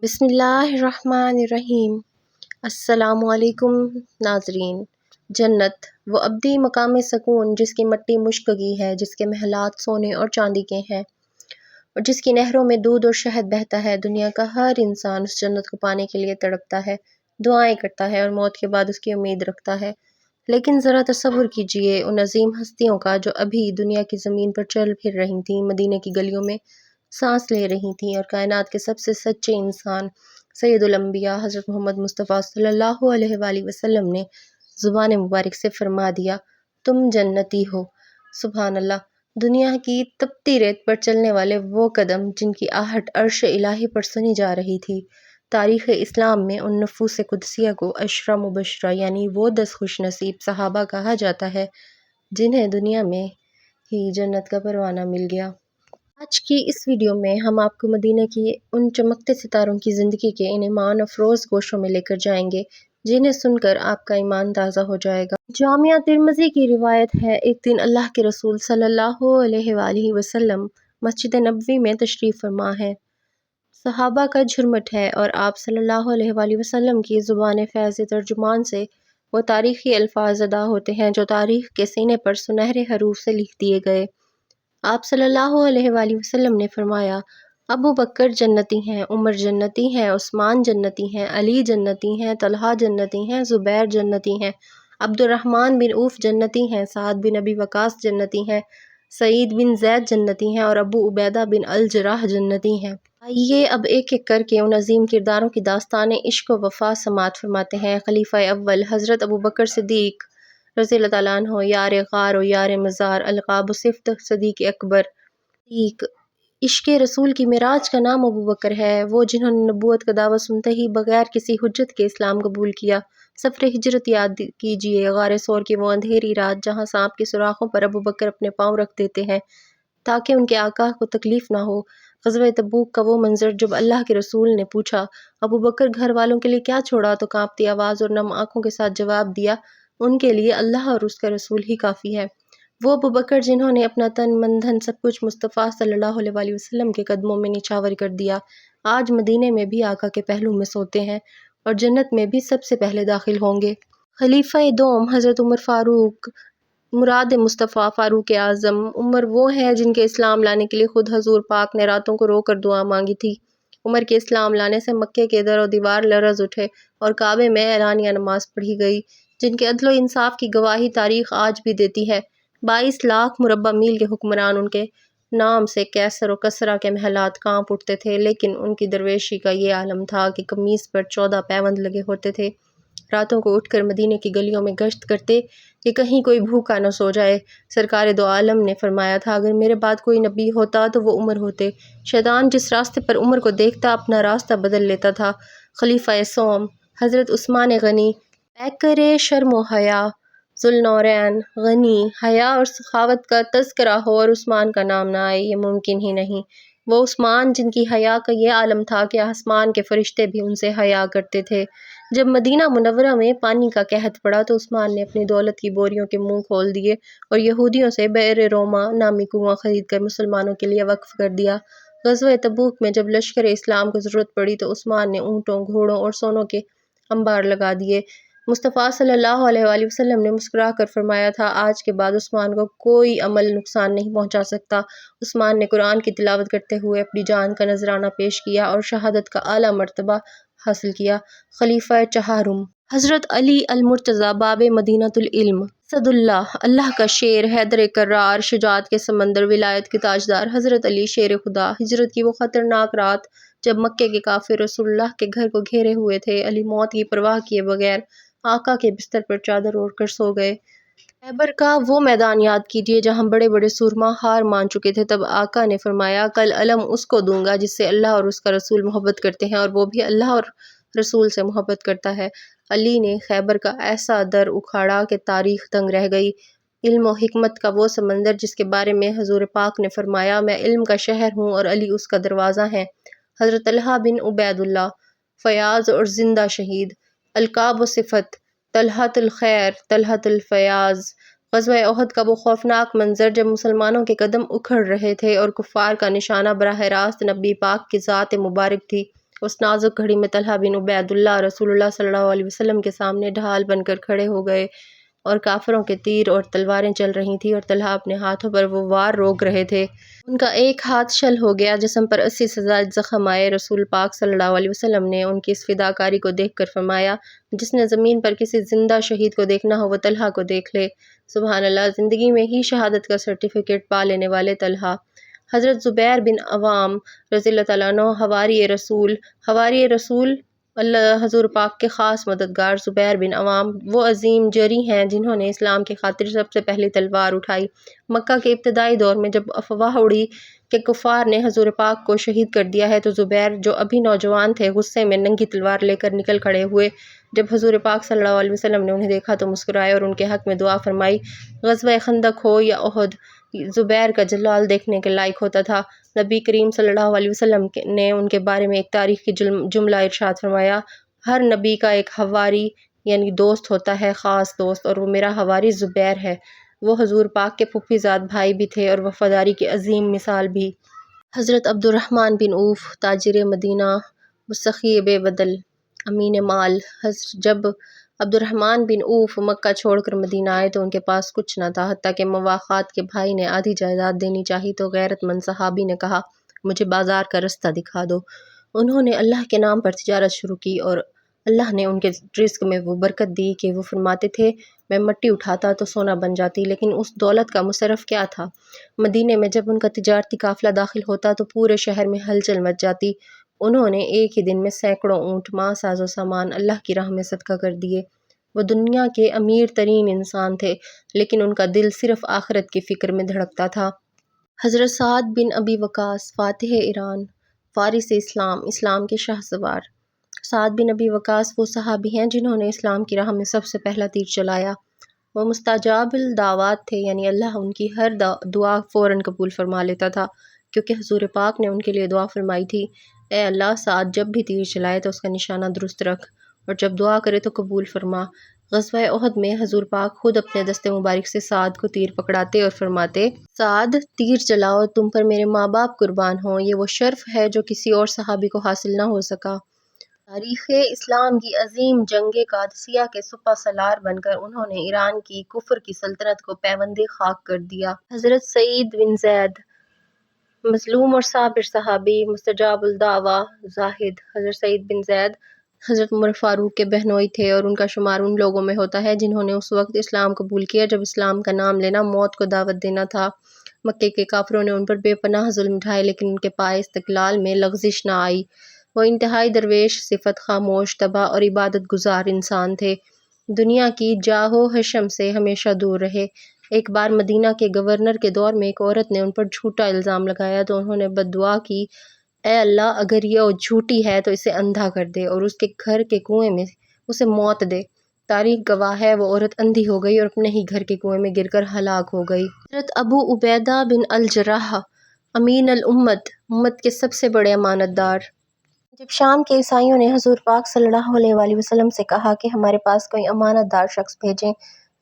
بسم اللہ الرحمن الرحیم۔ السلام علیکم ناظرین۔ جنت وہ ابدی مقام سکون جس کی مٹی مشک کی ہے، جس کے محلات سونے اور چاندی کے ہیں اور جس کی نہروں میں دودھ اور شہد بہتا ہے۔ دنیا کا ہر انسان اس جنت کو پانے کے لیے تڑپتا ہے، دعائیں کرتا ہے اور موت کے بعد اس کی امید رکھتا ہے۔ لیکن ذرا تصور کیجئے ان عظیم ہستیوں کا جو ابھی دنیا کی زمین پر چل پھر رہی تھیں، مدینے کی گلیوں میں سانس لے رہی تھیں، اور کائنات کے سب سے سچے انسان سید الانبیاء حضرت محمد مصطفیٰ صلی اللہ علیہ وآلہ وسلم نے زبان مبارک سے فرما دیا، تم جنتی ہو۔ سبحان اللہ۔ دنیا کی تپتی ریت پر چلنے والے وہ قدم جن کی آہٹ عرش الہی پر سنی جا رہی تھی۔ تاریخ اسلام میں ان نفوس قدسیہ کو عشرہ مبشرہ یعنی وہ 10 خوش نصیب صحابہ کہا جاتا ہے جنہیں دنیا میں ہی جنت کا پروانہ مل گیا۔ آج کی اس ویڈیو میں ہم آپ کو مدینہ کی ان چمکتے ستاروں کی زندگی کے ان ایمان افروز گوشوں میں لے کر جائیں گے جنہیں سن کر آپ کا ایمان تازہ ہو جائے گا۔ جامعہ ترمذی کی روایت ہے، ایک دن اللہ کے رسول صلی اللہ علیہ وآلہ وسلم مسجد نبوی میں تشریف فرما ہیں۔ صحابہ کا جھرمٹ ہے اور آپ صلی اللہ علیہ وآلہ وسلم کی زبان فیض ترجمان سے وہ تاریخی الفاظ ادا ہوتے ہیں جو تاریخ کے سینے پر سنہرے حروف سے لکھ دیے گئے۔ آپ صلی اللہ علیہ وآلہ وسلم نے فرمایا، ابو بکر جنتی ہیں، عمر جنتی ہیں، عثمان جنتی ہیں، علی جنتی ہیں، طلحہ جنتی ہیں، زبیر جنتی ہیں، عبد الرحمن بن عوف جنتی ہیں، سعد بن ابی وقاص جنتی ہیں، سعید بن زید جنتی ہیں اور ابو عبیدہ بن الجراح جنتی ہیں۔ آئیے اب ایک ایک کر کے ان عظیم کرداروں کی داستان عشق و وفا سماعت فرماتے ہیں۔ خلیفہ اول حضرت ابو بکر صدیق رضی اللہ تعالیٰ عنہ، یار غار و یار مزار، القاب و صفت صدیق اکبر۔ صدیق عشق رسول کی معراج کا نام ابو بکر ہے، وہ جنہوں نے نبوت کا دعویٰ سنتے ہی بغیر کسی حجت کے اسلام قبول کیا۔ سفر ہجرت یاد کیجئے، غار ثور کی وہ اندھیری رات جہاں سانپ کی سوراخوں پر ابو بکر اپنے پاؤں رکھ دیتے ہیں تاکہ ان کے آقا کو تکلیف نہ ہو۔ غزوہ تبوک کا وہ منظر جب اللہ کے رسول نے پوچھا، ابو بکر گھر والوں کے لیے کیا چھوڑا، تو کانپتی آواز اور نم آنکھوں کے ساتھ جواب دیا، ان کے لیے اللہ اور اس کا رسول ہی کافی ہے۔ وہ ابو بکر جنہوں نے اپنا تن من دھن سب کچھ مصطفیٰ صلی اللہ علیہ وآلہ وسلم کے قدموں میں نچھاور کر دیا، آج مدینے میں بھی آقا کے پہلو میں سوتے ہیں اور جنت میں بھی سب سے پہلے داخل ہوں گے۔ خلیفہ دوم حضرت عمر فاروق، مراد مصطفیٰ فاروق اعظم۔ عمر وہ ہیں جن کے اسلام لانے کے لیے خود حضور پاک نے راتوں کو رو کر دعا مانگی تھی۔ عمر کے اسلام لانے سے مکے کے در و دیوار لرز اٹھے اور کعبے میں اعلانیہ نماز پڑھی گئی، جن کے عدل و انصاف کی گواہی تاریخ آج بھی دیتی ہے۔ 22 لاکھ مربع میل کے حکمران ان کے نام سے کیسر و کسریٰ کے محلات کانپ اٹھتے تھے، لیکن ان کی درویشی کا یہ عالم تھا کہ قمیص پر 14 پیوند لگے ہوتے تھے۔ راتوں کو اٹھ کر مدینے کی گلیوں میں گشت کرتے کہ کہیں کوئی بھوکا نہ سو جائے۔ سرکار دو عالم نے فرمایا تھا، اگر میرے بعد کوئی نبی ہوتا تو وہ عمر ہوتے۔ شیطان جس راستے پر عمر کو دیکھتا اپنا راستہ بدل لیتا تھا۔ خلیفہ سوم حضرت عثمان غنی، پیکر شرم و حیا، ذوالنورین۔ غنی، حیا اور سخاوت کا تذکرہ ہو اور عثمان کا نام نہ آئے، یہ ممکن ہی نہیں۔ وہ عثمان جن کی حیا کا یہ عالم تھا کہ آسمان کے فرشتے بھی ان سے حیا کرتے تھے۔ جب مدینہ منورہ میں پانی کا قحط پڑا تو عثمان نے اپنی دولت کی بوریوں کے منہ کھول دیے اور یہودیوں سے بئر روما نامی کنواں خرید کر مسلمانوں کے لیے وقف کر دیا۔ غزوہ تبوک میں جب لشکر اسلام کو ضرورت پڑی تو عثمان نے اونٹوں، گھوڑوں اور سونوں کے انبار لگا دیے۔ مصطفیٰ صلی اللہ علیہ وآلہ وسلم نے مسکرا کر فرمایا تھا، آج کے بعد عثمان کو کوئی عمل نقصان نہیں پہنچا سکتا۔ عثمان نے قرآن کی تلاوت کرتے ہوئے اپنی جان کا نذرانہ پیش کیا اور شہادت کا اعلیٰ مرتبہ حاصل کیا۔ خلیفہ چہارم حضرت علی المرتضیٰ، باب مدینۃ العلم، اسد اللہ، اللہ کا شیر، حیدر کرار، شجاعت کے سمندر، ولایت کے تاجدار، حضرت علی شیر خدا۔ ہجرت کی وہ خطرناک رات جب مکے کے کافر رسول اللہ کے گھر کو گھیرے ہوئے تھے، علی موت کی پرواہ کیے بغیر آقا کے بستر پر چادر اوڑھ کر سو گئے۔ خیبر کا وہ میدان یاد کیجئے جہاں بڑے بڑے سورما ہار مان چکے تھے، تب آقا نے فرمایا، کل علم اس کو دوں گا جس سے اللہ اور اس کا رسول محبت کرتے ہیں اور وہ بھی اللہ اور رسول سے محبت کرتا ہے۔ علی نے خیبر کا ایسا در اکھاڑا کہ تاریخ دنگ رہ گئی۔ علم و حکمت کا وہ سمندر جس کے بارے میں حضور پاک نے فرمایا، میں علم کا شہر ہوں اور علی اس کا دروازہ ہیں۔ حضرت طلحہ بن عبید اللہ، فیاض اور زندہ شہید۔ القاب و صفت، طلحۃ الخیر، طلحۃ الفیاض۔ غزوہ احد کا وہ خوفناک منظر جب مسلمانوں کے قدم اکھڑ رہے تھے اور کفار کا نشانہ براہ راست نبی پاک کی ذات مبارک تھی उस नाजुक घड़ी में तलहा बिन उबैदुल्लाह रसूलुल्लाह सल्लल्लाहु अलैहि वसल्लम के सामने ढाल बनकर खड़े हो गए और काफिरों के तीर और तलवारें चल रही थी और तलहा अपने हाथों पर वो वार रोक रहे थे। उनका एक हाथ शल हो गया, जिस्म पर 80 से ज़ायद ज़ख्म आए। रसूल पाक सल्लल्लाहु अलैहि वसल्लम ने उनकी इस फिदाकारी को देखकर फरमाया, जिसने ज़मीन पर किसी ज़िंदा शहीद को देखना हो वो तलहा को देख ले। सुबहान अल्लाह, ज़िंदगी में ही शहादत का सर्टिफिकेट पा लेने वाले तलहा। हज़रत ज़ुबैर बिन अवाम रज़ियल्लाहु तआला अन्हु हवारी रसूल अल्लाह हज़ूर पाक के ख़ास मददगार ज़ुबैर बिन अवाम वो अजीम जरी हैं जिन्होंने इस्लाम की खातिर सबसे पहली तलवार उठाई। मक्का के इब्तदाई दौर में जब अफवाह उड़ी कि कुफ़ार ने हज़ूर पाक को शहीद कर दिया है, तो ज़ुबैर जो अभी नौजवान थे गुस्से में नंगी तलवार लेकर निकल खड़े हुए। जब हज़ूर पाक सल्लल्लाहु अलैहि वसल्लम ने उन्हें देखा तो मुस्कुराए और उनके हक़ में दुआ फरमाई। ग़ज़वा खंदक हो या उहद, ज़ुबैर का जलाल देखने के लायक होता था। नबी करीम सल्लल्लाहु अलैहि वसल्लम ने उनके बारे में एक तारीख़ की जुमला इरशाद फरमाया, हर नबी का एक हवारी यानी दोस्त होता है, ख़ास दोस्त, और वो मेरा हवारी ज़ुबैर है। वो हज़ूर पाक के फूफीज़ाद भाई भी थे और वफ़ादारी की अजीम मिसाल भी। हज़रत अब्दुर्रहमान बिन ऊफ़ ताजिर मदीना मुसख़ी बेबदल अमीन माल। जब अब्दुर्रहमान बिन ऊफ़ मक्का छोड़कर मदीना आए तो उनके पास कुछ न था, हत्ता कि मवाख़ात के भाई ने आधी जायदाद देनी चाही तो गैरतमंद सहाबी ने कहा, मुझे बाज़ार का रास्ता दिखा दो। उन्होंने अल्लाह के नाम पर तिजारत शुरू की और अल्लाह ने उनके रिज़्क़ में वो बरकत दी कि वो फरमाते थे, मैं मिट्टी उठाता तो सोना बन जाती। लेकिन उस दौलत का मुसर्रफ क्या था। मदीने में जब उनका तिजारती काफ़िला दाखिल होता तो पूरे शहर में हलचल मच जाती। उन्होंने एक ही दिन में सैकड़ों ऊँट, माँ, साजो सामान अल्लाह की राह में सदका कर दिए। वो दुनिया के अमीर तरीन इंसान थे, लेकिन उनका दिल सिर्फ़ आखिरत की फ़िक्र में धड़कता था। हज़रत साद बिन अबी वक़ास फ़ातिह ईरान, फ़ारिस इस्लाम, इस्लाम के शाहसवार। साद बिन अबी वक़ास वो सहाबी हैं जिन्होंने इस्लाम की राह में सबसे पहला तीर चलाया। वो मुस्ताजाबुल दावात थे, यानी अल्लाह उनकी हर दुआ फ़ौरन कबूल फरमा लेता था, क्योंकि हज़ूर पाक ने उनके लिए दुआ फरमाई थी, ए अल्लाह, साद जब भी तीर चलाए तो उसका निशाना दुरुस्त रख और जब दुआ करे तो कबूल फरमा। ग़ज़वा उहद में हज़ूर पाक खुद अपने दस्ते मुबारक से साद को तीर पकड़ाते और फरमाते, साद तीर चलाओ, तुम पर मेरे माँ बाप कुर्बान हों। ये वो शर्फ है जो किसी और सहाबी को हासिल न हो सका। तारीख़ इस्लाम की अजीम जंग क़ादसिया के सुपह सलार बनकर उन्होंने ईरान की कुफ्र की सल्तनत को पैवंदे खाक कर दिया। हज़रत सईद बिन ज़ैद मज़लूम और साबिर सहाबी मुस्तजाबुल दावा ज़ाहिद। हज़रत सईद बिन ज़ैद हज़रत उमर फ़ारूक के बहनोई थे और उनका शुमार उन लोगों में होता है जिन्होंने उस वक्त इस्लाम कबूल किया जब इस्लाम का नाम लेना मौत को दावत देना था। मक्के के काफिरों ने उन पर बेपनाह जुल्म उठाए, लेकिन उनके पाए इस्तक़लाल में लग़ज़िश न आई। वो इंतहाई दरवेश, सिफत, खामोश, तबा और इबादत गुजार इंसान थे। दुनिया की जाहो हशम से हमेशा दूर रहे। एक बार मदीना के गवर्नर के दौर में एक औरत ने उन पर झूठा इल्ज़ाम लगाया तो उन्होंने बद्दुआ की, ए अल्लाह, अगर ये झूठी है तो इसे अंधा कर दे और उसके घर के कुएं में उसे मौत दे। तारीख गवाह है, वो औरत अंधी हो गई और अपने ही घर के कुएं में गिरकर हलाक हो गई। हज़रत अबू उबैदा बिन अल जर्राह अमीन अल उम्मत के सबसे बड़े अमानतदार। जब शाम के ईसाइयों ने हज़ूर पाक सल्लल्लाहु अलैहि वसल्लम से कहा कि हमारे पास कोई अमानतदार शख्स भेजें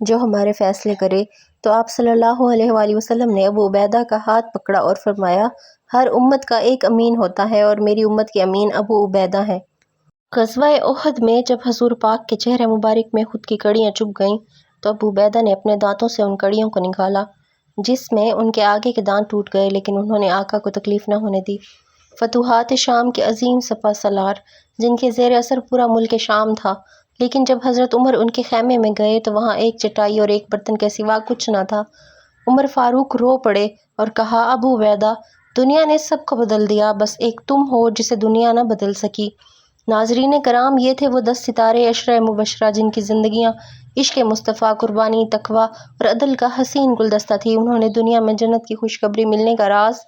जो हमारे फ़ैसले करे, तो आप सल्लल्लाहु अलैहि वसल्लम ने अबू उबैदा का हाथ पकड़ा और फरमाया, हर उम्मत का एक अमीन होता है और मेरी उम्मत के अमीन अबू उबैदा हैं। ग़ज़वा उहद में जब हज़ूर पाक के चेहरे मुबारक में खुद की कड़ियाँ चुभ गईं तो अबू उबैदा ने अपने दांतों से उन कड़ियों को निकाला, जिसमें उनके आगे के दांत टूट गए, लेकिन उन्होंने आका को तकलीफ़ न होने दी। फतूहात शाम के अजीम सपा सलार, जिनके ज़ेर असर पूरा मुल्क शाम था, लेकिन जब हज़रत उमर उनके खैमे में गए तो वहाँ एक चटाई और एक बर्तन के सिवा कुछ न था। उमर फ़ारूक रो पड़े और कहा, अबू उबैदा, दुनिया ने सबको बदल दिया, बस एक तुम हो जिसे दुनिया न बदल सकी। नाज़रीन कराम, ये थे वो 10 सितारे अशरा मुबशरा जिनकी ज़िंदगियाँ इश्क़ मुस्तफ़ा, कुर्बानी, तकवा और अदल का हसीन गुलदस्ता थी। उन्होंने दुनिया में जन्नत की खुशखबरी मिलने का राज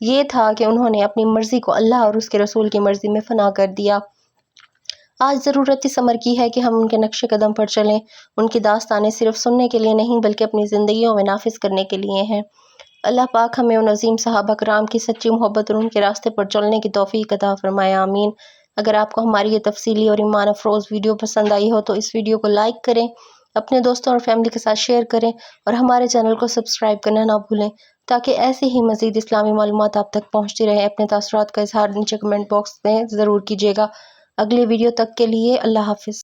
ये था कि उन्होंने अपनी मर्ज़ी को अल्लाह और उसके रसूल की मर्ज़ी में फ़ना कर दिया। आज ज़रूरत इस अमर की है कि हम उनके नक्शे कदम पर चलें। उनकी दास्तानें सिर्फ़ सुनने के लिए नहीं बल्कि अपनी ज़िंदगियों में नाफिज करने के लिए हैं। अल्लाह पाक हमें उन अज़ीम सहाबा कराम की सच्ची मोहब्बत और उनके रास्ते पर चलने की तौफ़ीक़ अता फ़रमाए, आमीन। अगर आपको हमारी ये तफसीली और ईमान अफरोज़ वीडियो पसंद आई हो तो इस वीडियो को लाइक करें, अपने दोस्तों और फैमिली के साथ शेयर करें और हमारे चैनल को सब्सक्राइब करना ना भूलें تاکہ ایسی ہی مزید اسلامی معلومات آپ تک پہنچتی رہے۔ اپنے تاثرات کا اظہار نیچے کمنٹ باکس میں ضرور کیجیے گا۔ اگلی ویڈیو تک کے لیے اللہ حافظ۔